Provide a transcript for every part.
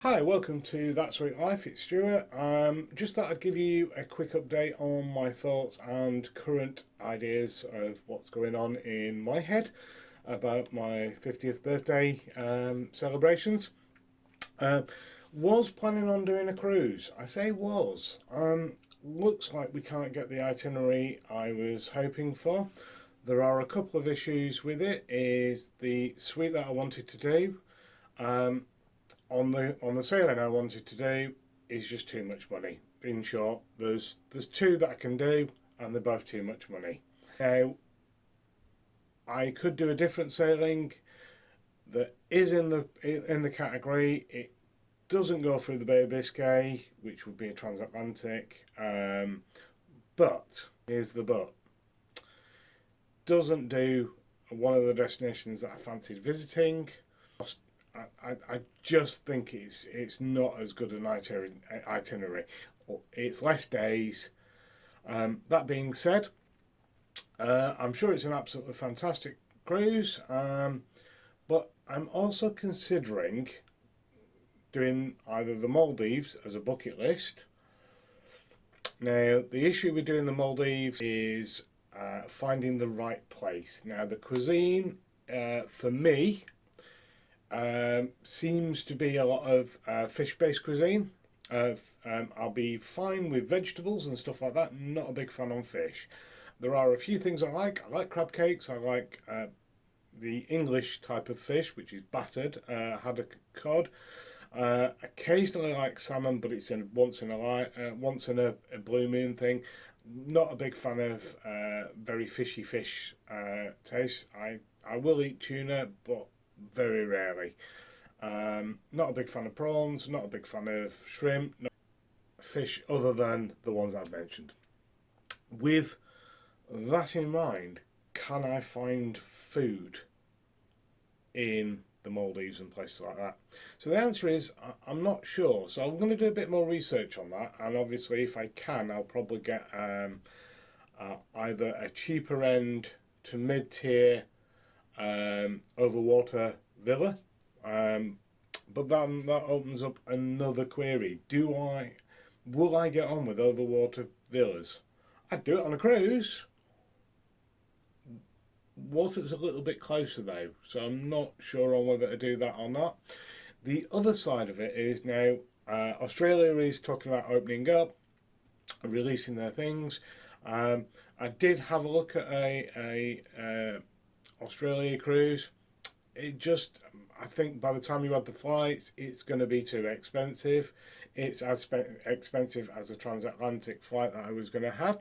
Hi, welcome to That Sweet Life. It's Stuart. Just thought I'd give you a quick update on my thoughts and current ideas of what's going on in my head about my 50th birthday celebrations. Uh, was planning on doing a cruise. I say was. Looks like we can't get the itinerary I was hoping for. There are a couple of issues with it. Is the suite that I wanted to do. Um, on the sailing I wanted to do is just too much money. In short, there's two that I can do, and they're both too much money. Now I could do a different sailing that is in the category. It doesn't go through the Bay of Biscay, which would be a transatlantic. But here's the but: doesn't do one of the destinations that I fancied visiting. I just think it's not as good an itinerary. It's less days. That being said, I'm sure it's an absolutely fantastic cruise, but I'm also considering doing either the Maldives as a bucket list. Now, the issue with doing the Maldives is finding the right place. Now, the cuisine for me seems to be a lot of fish-based cuisine. I'll be fine with vegetables and stuff like that. Not a big fan on fish. There are a few things I like. I like crab cakes. I like the English type of fish, which is battered, haddock, cod. Occasionally I like salmon, but it's once in a blue moon thing. Not a big fan of very fishy fish taste. I will eat tuna, but very rarely. Not a big fan of prawns. Not a big fan of shrimp. No fish other than the ones I've mentioned. With that in mind, can I find food in the Maldives and places like that? So the answer is I'm not sure. So I'm going to do a bit more research on that, and obviously, if I can, I'll probably get either a cheaper end to mid-tier overwater villa. But then that opens up another query: will I get on with overwater villas? I'd do it on a cruise. Water's a little bit closer though, so I'm not sure on whether to do that or not. The other side of it is now Australia is talking about opening up, releasing their things. I did have a look at a Australia cruise. I think by the time you add the flights, it's going to be too expensive. It's as expensive as a transatlantic flight that I was going to have.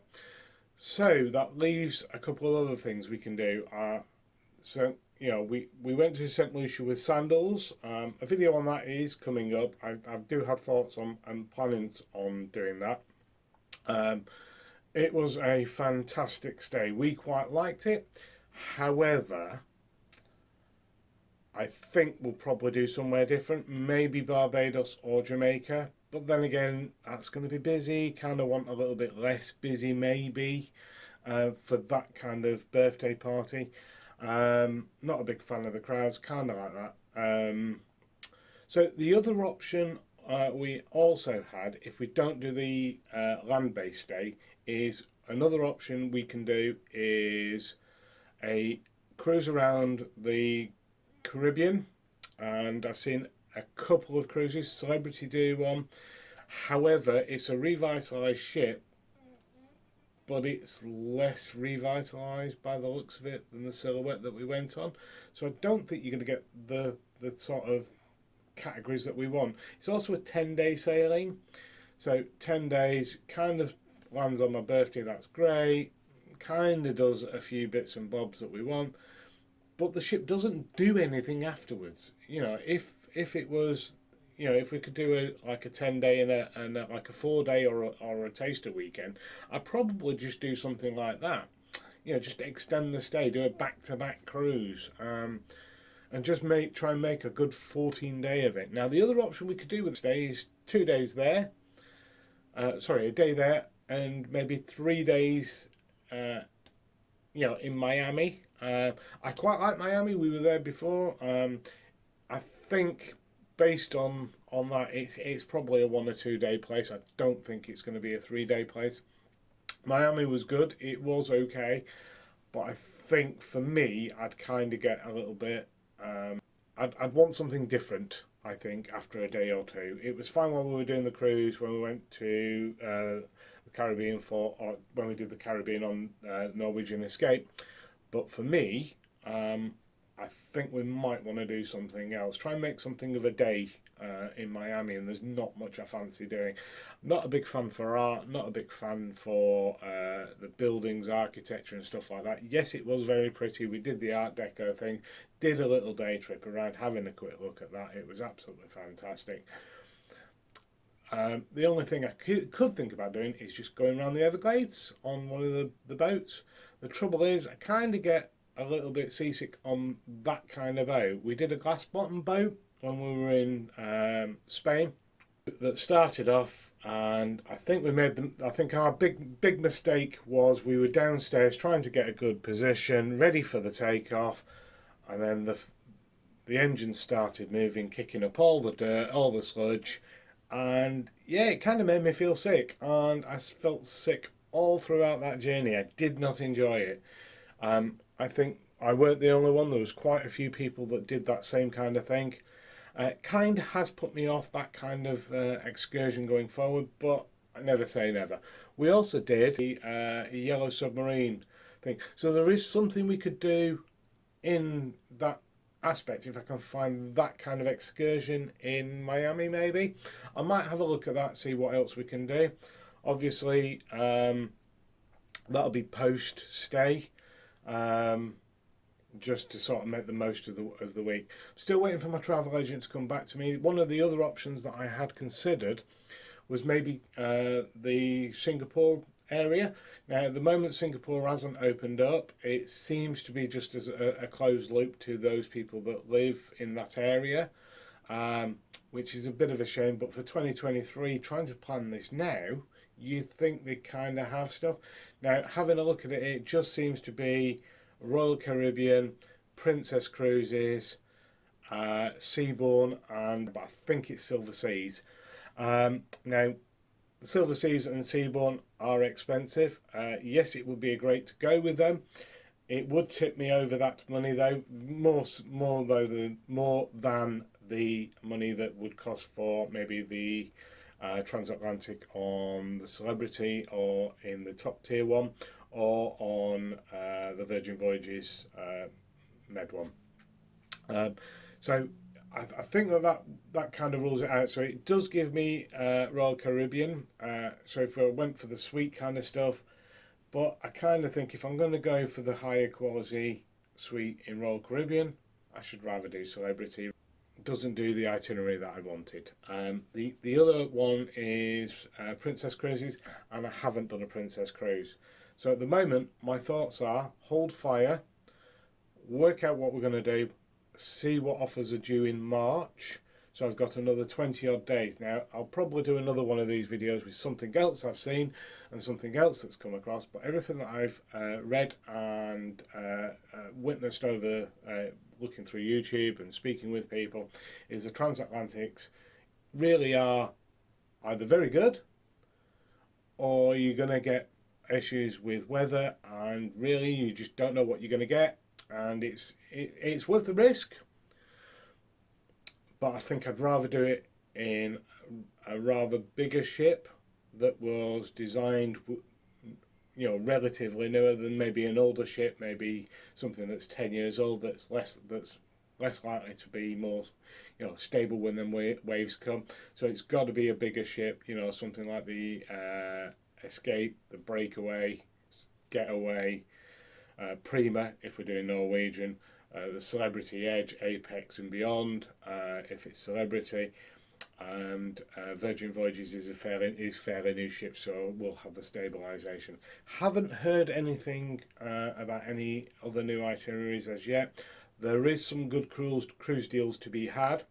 So that leaves a couple of other things we can do. We went to St. Lucia with sandals. A video on that is coming up. I do have thoughts on and plannings on doing that. It was a fantastic stay. We quite liked it. However, I think we'll probably do somewhere different, maybe Barbados or Jamaica. But then again, that's going to be busy. Kind of want a little bit less busy, maybe, for that kind of birthday party. Not a big fan of the crowds, kind of like that. So the other option we also had, if we don't do the land-based stay, is another option we can do is a cruise around the Caribbean, and I've seen a couple of cruises. Celebrity do one. However, it's a revitalised ship, but it's less revitalised by the looks of it than the Silhouette that we went on. So I don't think you're going to get the sort of categories that we want. It's also a 10-day sailing, so 10 days kind of lands on my birthday. That's great. Kind of does a few bits and bobs that we want, but the ship doesn't do anything afterwards. If it was, if we could do like a 10-day and like a 4-day or a taster weekend, I'd probably just do something like that. Just extend the stay, do a back-to-back cruise, and just try and make a good 14-day of it. Now, the other option we could do with the stay is 2 days there. A day there, and maybe 3 days. In Miami. I quite like Miami. We were there before. I think based on that, it's probably a 1 or 2 day place. I don't think it's going to be a 3 day place. Miami was good. It was okay, but I think for me, I'd kind of get a little bit. I'd want something different. I think after a day or two, it was fine when we were doing the cruise, when we went to the Caribbean or when we did the Caribbean on Norwegian Escape. But for me, I think we might want to do something else. Try and make something of a day in Miami, and there's not much I fancy doing. Not a big fan for art, not a big fan for the buildings, architecture and stuff like that. Yes, it was very pretty. We did the Art Deco thing, did a little day trip around, having a quick look at that. It was absolutely fantastic. The only thing I could think about doing is just going around the Everglades on one of the boats. The trouble is, I kind of get a little bit seasick on that kind of boat. We did a glass bottom boat when we were in Spain that started off, and I think we made them. I think our big mistake was we were downstairs trying to get a good position, ready for the takeoff, and then the engine started moving, kicking up all the dirt, all the sludge, and yeah, it kind of made me feel sick, and I felt sick all throughout that journey. I did not enjoy it. I think I weren't the only one. There was quite a few people that did that same kind of thing. Kind of has put me off that kind of excursion going forward, but I never say never. We also did a yellow submarine thing. So there is something we could do in that aspect if I can find that kind of excursion in Miami maybe. I might have a look at that, see what else we can do. Obviously, that'll be post stay. Just to sort of make the most of the week. Still waiting for my travel agent to come back to me. One of the other options that I had considered was maybe the Singapore area. Now, at the moment, Singapore hasn't opened up. It seems to be just as a closed loop to those people that live in that area, which is a bit of a shame. But for 2023, trying to plan this now, you'd think they kind of have stuff. Now, having a look at it, it just seems to be Royal Caribbean, Princess Cruises, Seabourn, and I think it's Silver Seas. Now, Silver Seas and Seabourn are expensive. Yes, it would be a great to go with them. It would tip me over that money though, more than the money that would cost for maybe the transatlantic on the Celebrity or in the top tier one, or on the Virgin Voyages Med one. So I think that kind of rules it out. So it does give me Royal Caribbean. So if I went for the suite kind of stuff, but I kind of think if I'm going to go for the higher quality suite in Royal Caribbean, I should rather do Celebrity. Doesn't do the itinerary that I wanted. The other one is Princess Cruises, and I haven't done a Princess Cruise. So at the moment, my thoughts are hold fire, work out what we're going to do, see what offers are due in March. So I've got another 20 odd days. Now, I'll probably do another one of these videos with something else I've seen and something else that's come across. But everything that I've read and witnessed over looking through YouTube and speaking with people is the transatlantics really are either very good, or you're going to get issues with weather, and really you just don't know what you're going to get, and it's worth the risk. But I think I'd rather do it in a rather bigger ship that was designed, you know, relatively newer than maybe an older ship, maybe something that's 10 years old, that's less likely to be more, you know, stable when them waves come. So it's got to be a bigger ship, you know, something like the Escape, the Breakaway, Getaway, Prima if we're doing Norwegian, the Celebrity Edge, Apex and Beyond if it's Celebrity, and Virgin Voyages is fairly new ship, so we'll have the stabilisation. Haven't heard anything about any other new itineraries as yet. There is some good cruise deals to be had.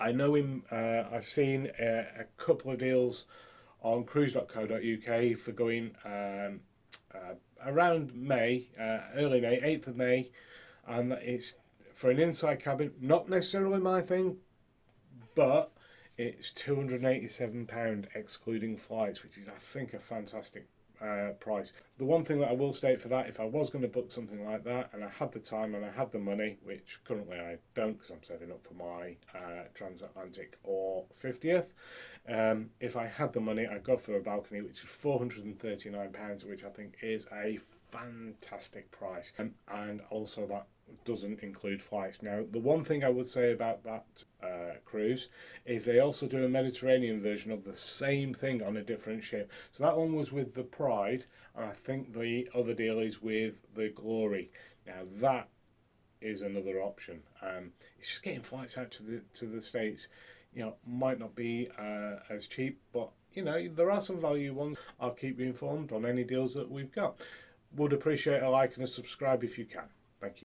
I know I've seen a couple of deals on cruise.co.uk for going around May, early May, 8th of May, and it's for an inside cabin. Not necessarily my thing, but it's £287 excluding flights, which is, I think, a fantastic price. The one thing that I will state for that, if I was going to book something like that and I had the time and I had the money, which currently I don't because I'm saving up for my transatlantic or 50th, if I had the money, I'd go for a balcony, which is £439, which I think is a fantastic price. And also that doesn't include flights. Now, the one thing I would say about that cruise is they also do a Mediterranean version of the same thing on a different ship. So that one was with the Pride, and I think the other deal is with the Glory. Now that is another option. It's just getting flights out to the States. Might not be as cheap, but there are some value ones. I'll keep you informed on any deals that we've got. Would appreciate a like and a subscribe if you can.